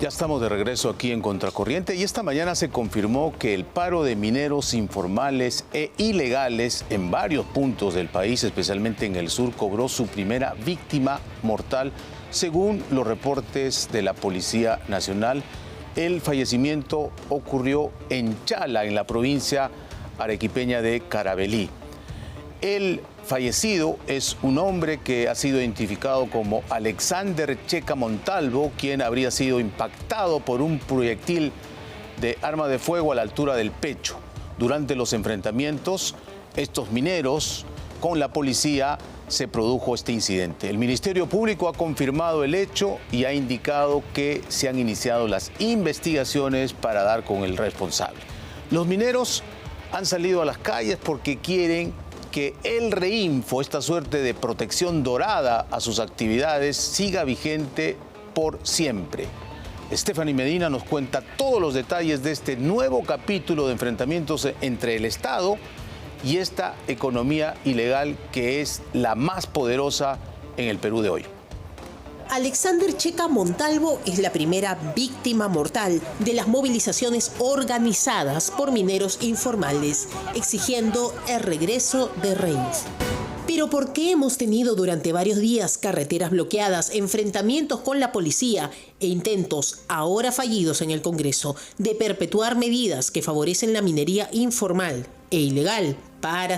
Ya estamos de regreso aquí en Contracorriente y esta mañana se confirmó que el paro de mineros informales e ilegales en varios puntos del país, especialmente en el sur, cobró su primera víctima mortal, según los reportes de la Policía Nacional. El fallecimiento ocurrió en Chala, en la provincia arequipeña de Carabalí. El fallecido es un hombre que ha sido identificado como Alexander Checa Montalvo, quien habría sido impactado por un proyectil de arma de fuego a la altura del pecho. Durante los enfrentamientos, estos mineros con la policía se produjo este incidente. El Ministerio Público ha confirmado el hecho y ha indicado que se han iniciado las investigaciones para dar con el responsable. Los mineros han salido a las calles porque quieren que el reinfo, esta suerte de protección dorada a sus actividades, siga vigente por siempre. Stephanie Medina nos cuenta todos los detalles de este nuevo capítulo de enfrentamientos entre el Estado y esta economía ilegal que es la más poderosa en el Perú de hoy. Alexander Checa Montalvo es la primera víctima mortal de las movilizaciones organizadas por mineros informales, exigiendo el regreso de reinfo. Pero ¿por qué hemos tenido durante varios días carreteras bloqueadas, enfrentamientos con la policía e intentos, ahora fallidos en el Congreso, de perpetuar medidas que favorecen la minería informal e ilegal? Para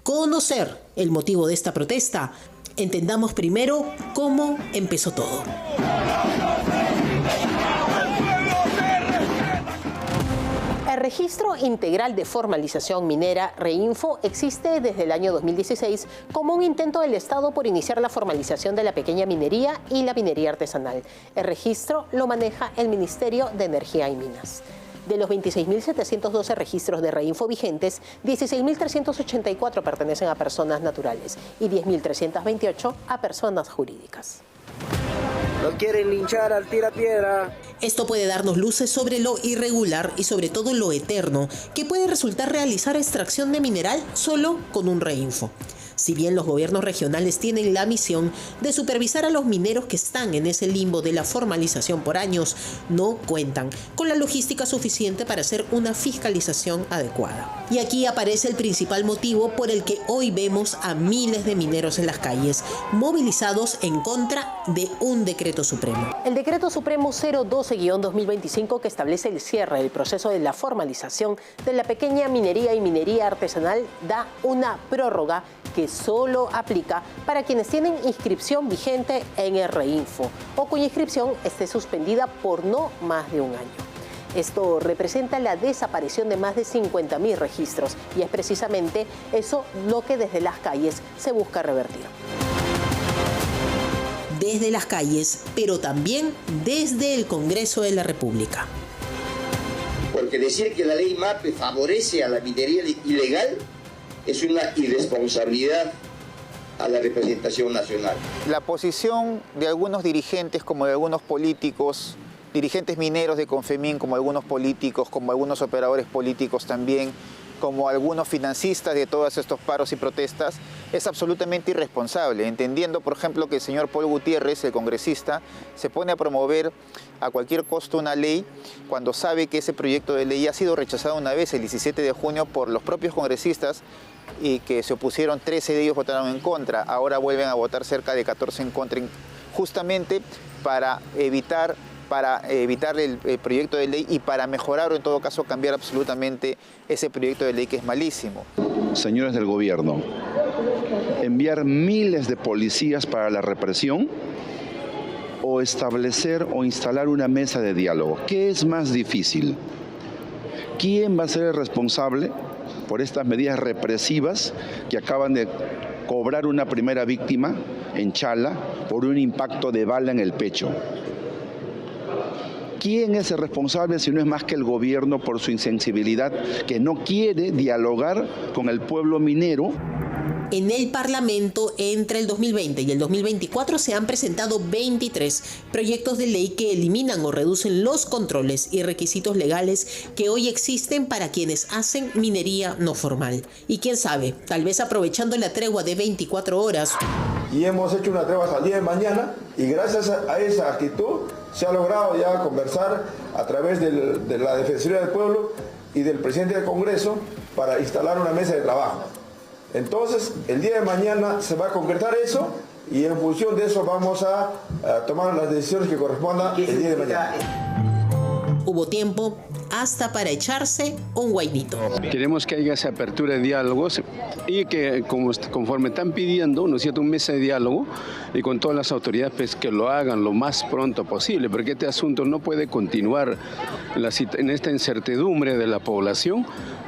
conocer el motivo de esta protesta, entendamos primero cómo empezó todo. El Registro Integral de Formalización Minera, REINFO, existe desde el año 2016 como un intento del Estado por iniciar la formalización de la pequeña minería y la minería artesanal. El registro lo maneja el Ministerio de Energía y Minas. De los 26.712 registros de REINFO vigentes, 16.384 pertenecen a personas naturales y 10.328 a personas jurídicas. Nos quieren linchar al tirapiedra. Esto puede darnos luces sobre lo irregular y sobre todo lo eterno que puede resultar realizar extracción de mineral solo con un REINFO. Si bien los gobiernos regionales tienen la misión de supervisar a los mineros que están en ese limbo de la formalización por años, no cuentan con la logística suficiente para hacer una fiscalización adecuada. Y aquí aparece el principal motivo por el que hoy vemos a miles de mineros en las calles, movilizados en contra de un decreto supremo. El decreto supremo 012-2025, que establece el cierre del proceso de la formalización de la pequeña minería y minería artesanal, da una prórroga que solo aplica para quienes tienen inscripción vigente en el REINFO o cuya inscripción esté suspendida por no más de un año. Esto representa la desaparición de más de 50.000 registros y es precisamente eso lo que desde las calles se busca revertir. Desde las calles, pero también desde el Congreso de la República. Porque decir que la ley MAPE favorece a la minería ilegal es una irresponsabilidad a la representación nacional. La posición de algunos dirigentes, como de algunos políticos, dirigentes mineros de Confemín, como algunos políticos, como algunos operadores políticos también, como algunos financistas de todos estos paros y protestas, es absolutamente irresponsable, entendiendo, por ejemplo, que el señor Paul Gutiérrez, el congresista, se pone a promover a cualquier costo una ley cuando sabe que ese proyecto de ley ha sido rechazado una vez, el 17 de junio, por los propios congresistas, y que se opusieron, 13 de ellos votaron en contra. Ahora vuelven a votar cerca de 14 en contra, justamente para evitar el proyecto de ley y para mejorar o en todo caso cambiar absolutamente ese proyecto de ley que es malísimo. Señores del gobierno, enviar miles de policías para la represión o establecer o instalar una mesa de diálogo. ¿Qué es más difícil? ¿Quién va a ser el responsable por estas medidas represivas que acaban de cobrar una primera víctima en Chala por un impacto de bala en el pecho? ¿Quién es el responsable si no es más que el gobierno por su insensibilidad, que no quiere dialogar con el pueblo minero? En el Parlamento, entre el 2020 y el 2024, se han presentado 23 proyectos de ley que eliminan o reducen los controles y requisitos legales que hoy existen para quienes hacen minería no formal. Y quién sabe, tal vez aprovechando la tregua de 24 horas... y hemos hecho una tregua hasta el día de mañana, y gracias a esa actitud se ha logrado ya conversar a través de la Defensoría del Pueblo y del presidente del Congreso para instalar una mesa de trabajo. Entonces, el día de mañana se va a concretar eso, y en función de eso vamos a tomar las decisiones que correspondan el día de mañana. Hubo tiempo hasta para echarse un guainito. Queremos que haya esa apertura de diálogos y que conforme están pidiendo, ¿no es cierto?, una mesa de diálogo, y con todas las autoridades pues, que lo hagan lo más pronto posible, porque este asunto no puede continuar en esta incertidumbre de la población,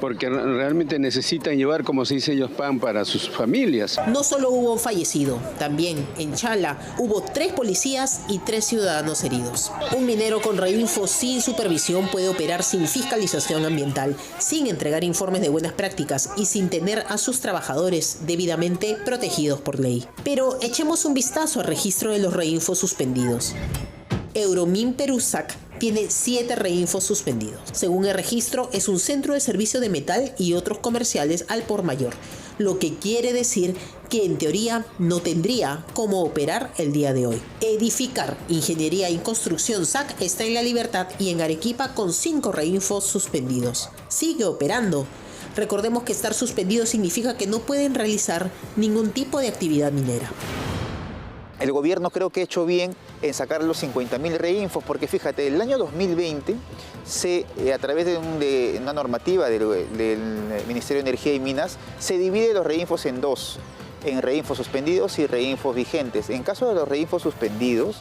porque realmente necesitan llevar, como se dice ellos, pan para sus familias. No solo hubo un fallecido, también en Chala hubo 3 policías y 3 ciudadanos heridos. Un minero con reinfo sin supervisión puede operar sin fiscalización ambiental, sin entregar informes de buenas prácticas y sin tener a sus trabajadores debidamente protegidos por ley. Pero echemos un vistazo al registro de los reinfos suspendidos. Euromin Perusac tiene 7 reinfos suspendidos. Según el registro, es un centro de servicio de metal y otros comerciales al por mayor, lo que quiere decir que en teoría no tendría cómo operar el día de hoy. Edificar, Ingeniería y Construcción SAC está en La Libertad y en Arequipa con 5 reinfos suspendidos. Sigue operando. Recordemos que estar suspendido significa que no pueden realizar ningún tipo de actividad minera. El gobierno creo que ha hecho bien en sacar los 50.000 reinfos, porque fíjate, el año 2020, a través de una normativa del Ministerio de Energía y Minas, se divide los reinfos en 2, en reinfos suspendidos y reinfos vigentes. En caso de los reinfos suspendidos,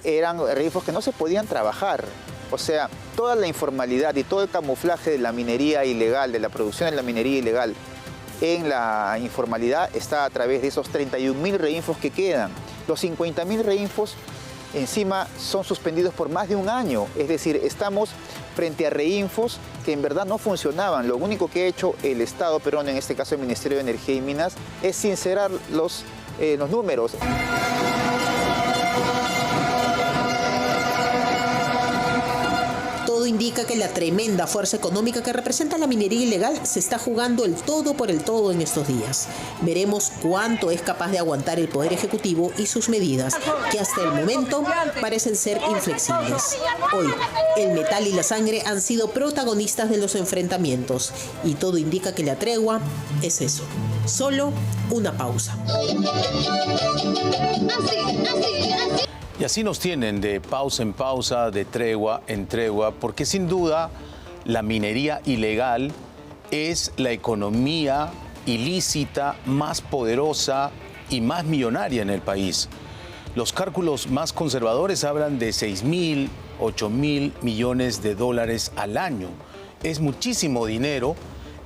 eran reinfos que no se podían trabajar. O sea, toda la informalidad y todo el camuflaje de la minería ilegal, de la producción de la minería ilegal, en la informalidad está a través de esos 31.000 reinfos que quedan. Los 50.000 reinfos encima son suspendidos por más de un año. Es decir, estamos frente a reinfos que en verdad no funcionaban. Lo único que ha hecho el Estado peruano, en este caso el Ministerio de Energía y Minas, es sincerar los números. Todo indica que la tremenda fuerza económica que representa la minería ilegal se está jugando el todo por el todo en estos días. Veremos cuánto es capaz de aguantar el Poder Ejecutivo y sus medidas, que hasta el momento parecen ser inflexibles. Hoy, el metal y la sangre han sido protagonistas de los enfrentamientos, y todo indica que la tregua es eso, solo una pausa. Y así nos tienen de pausa en pausa, de tregua en tregua, porque sin duda la minería ilegal es la economía ilícita más poderosa y más millonaria en el país. Los cálculos más conservadores hablan de 6.000, 8.000 millones de dólares al año. Es muchísimo dinero.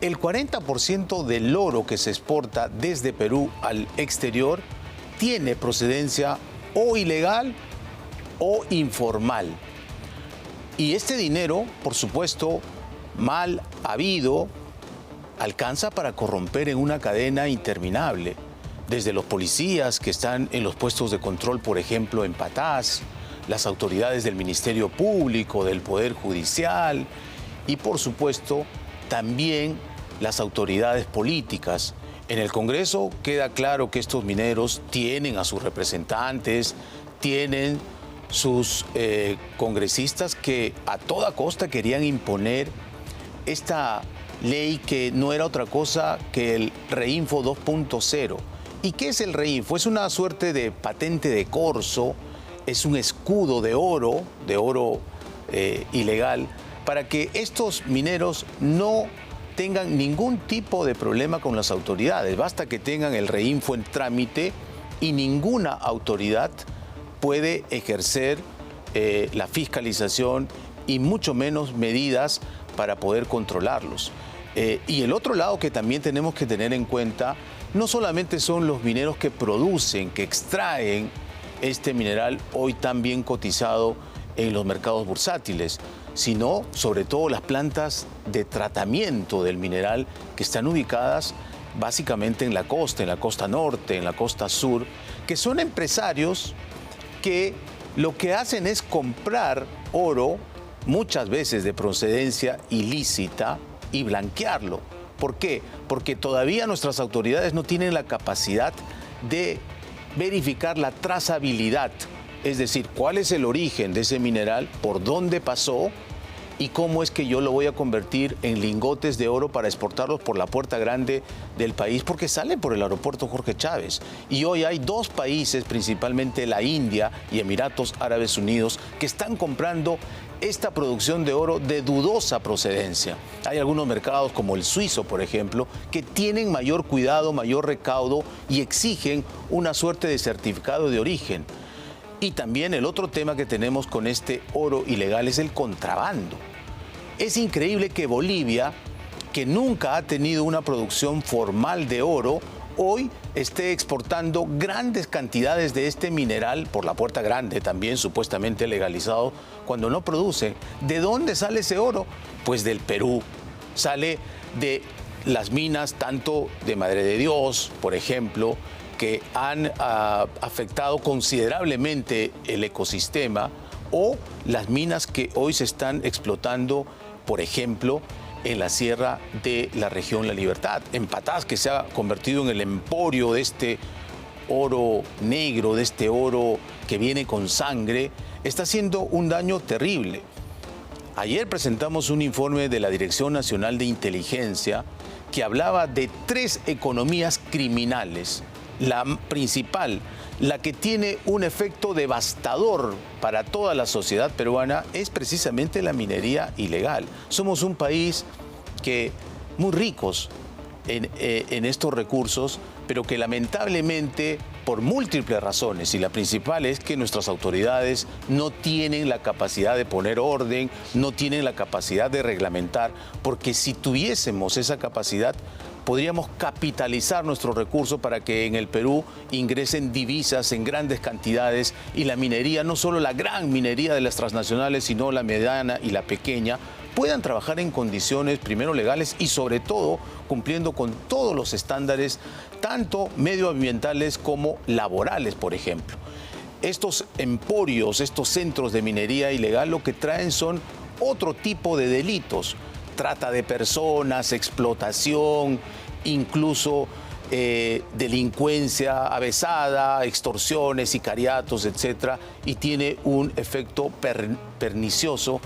El 40% del oro que se exporta desde Perú al exterior tiene procedencia o ilegal o informal. Y este dinero, por supuesto, mal habido, alcanza para corromper en una cadena interminable. Desde los policías que están en los puestos de control, por ejemplo, en Patás, las autoridades del Ministerio Público, del Poder Judicial y, por supuesto, también las autoridades políticas. En el Congreso queda claro que estos mineros tienen a sus representantes, tienen sus congresistas que a toda costa querían imponer esta ley que no era otra cosa que el Reinfo 2.0. ¿Y qué es el Reinfo? Es una suerte de patente de corso, es un escudo de oro ilegal, para que estos mineros no tengan ningún tipo de problema con las autoridades. Basta que tengan el reinfo en trámite y ninguna autoridad puede ejercer la fiscalización y mucho menos medidas para poder controlarlos. Y el otro lado que también tenemos que tener en cuenta, no solamente son los mineros que producen, que extraen este mineral hoy tan bien cotizado en los mercados bursátiles, sino sobre todo las plantas de tratamiento del mineral que están ubicadas básicamente en la costa norte, en la costa sur, que son empresarios que lo que hacen es comprar oro, muchas veces de procedencia ilícita, y blanquearlo. ¿Por qué? Porque todavía nuestras autoridades no tienen la capacidad de verificar la trazabilidad, es decir, cuál es el origen de ese mineral, por dónde pasó y cómo es que yo lo voy a convertir en lingotes de oro para exportarlos por la puerta grande del país, porque salen por el aeropuerto Jorge Chávez. Y hoy hay 2 países, principalmente la India y Emiratos Árabes Unidos, que están comprando esta producción de oro de dudosa procedencia. Hay algunos mercados como el suizo, por ejemplo, que tienen mayor cuidado, mayor recaudo y exigen una suerte de certificado de origen. Y también el otro tema que tenemos con este oro ilegal es el contrabando. Es increíble que Bolivia, que nunca ha tenido una producción formal de oro, hoy esté exportando grandes cantidades de este mineral por la puerta grande, también supuestamente legalizado, cuando no produce. ¿De dónde sale ese oro? Pues del Perú. Sale de las minas tanto de Madre de Dios, por ejemplo, que han afectado considerablemente el ecosistema, o las minas que hoy se están explotando, por ejemplo, en la sierra de la región La Libertad, en Patás, que se ha convertido en el emporio de este oro negro, de este oro que viene con sangre, está haciendo un daño terrible. Ayer presentamos un informe de la Dirección Nacional de Inteligencia que hablaba de 3 economías criminales. La principal, la que tiene un efecto devastador para toda la sociedad peruana, es precisamente la minería ilegal. Somos un país que muy ricos en estos recursos, pero que lamentablemente por múltiples razones, y la principal es que nuestras autoridades no tienen la capacidad de poner orden, no tienen la capacidad de reglamentar, porque si tuviésemos esa capacidad, podríamos capitalizar nuestros recursos para que en el Perú ingresen divisas en grandes cantidades y la minería, no solo la gran minería de las transnacionales, sino la mediana y la pequeña, puedan trabajar en condiciones primero legales y sobre todo cumpliendo con todos los estándares, tanto medioambientales como laborales, por ejemplo. Estos emporios, estos centros de minería ilegal, lo que traen son otro tipo de delitos: trata de personas, explotación, incluso delincuencia avesada, extorsiones, sicariatos, etc. Y tiene un efecto pernicioso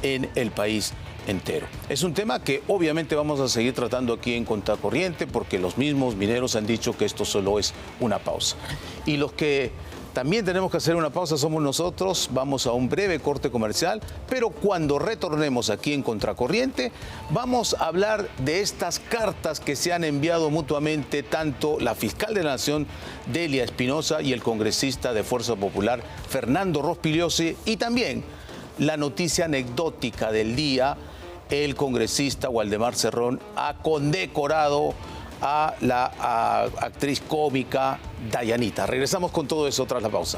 en el país entero. Es un tema que obviamente vamos a seguir tratando aquí en Contracorriente, porque los mismos mineros han dicho que esto solo es una pausa. Y los que también tenemos que hacer una pausa somos nosotros. Vamos a un breve corte comercial, pero cuando retornemos aquí en Contracorriente vamos a hablar de estas cartas que se han enviado mutuamente tanto la fiscal de la Nación, Delia Espinosa, y el congresista de Fuerza Popular, Fernando Rospigliosi, y también la noticia anecdótica del día: el congresista Waldemar Cerrón ha condecorado a la actriz cómica Dayanita. Regresamos con todo eso tras la pausa.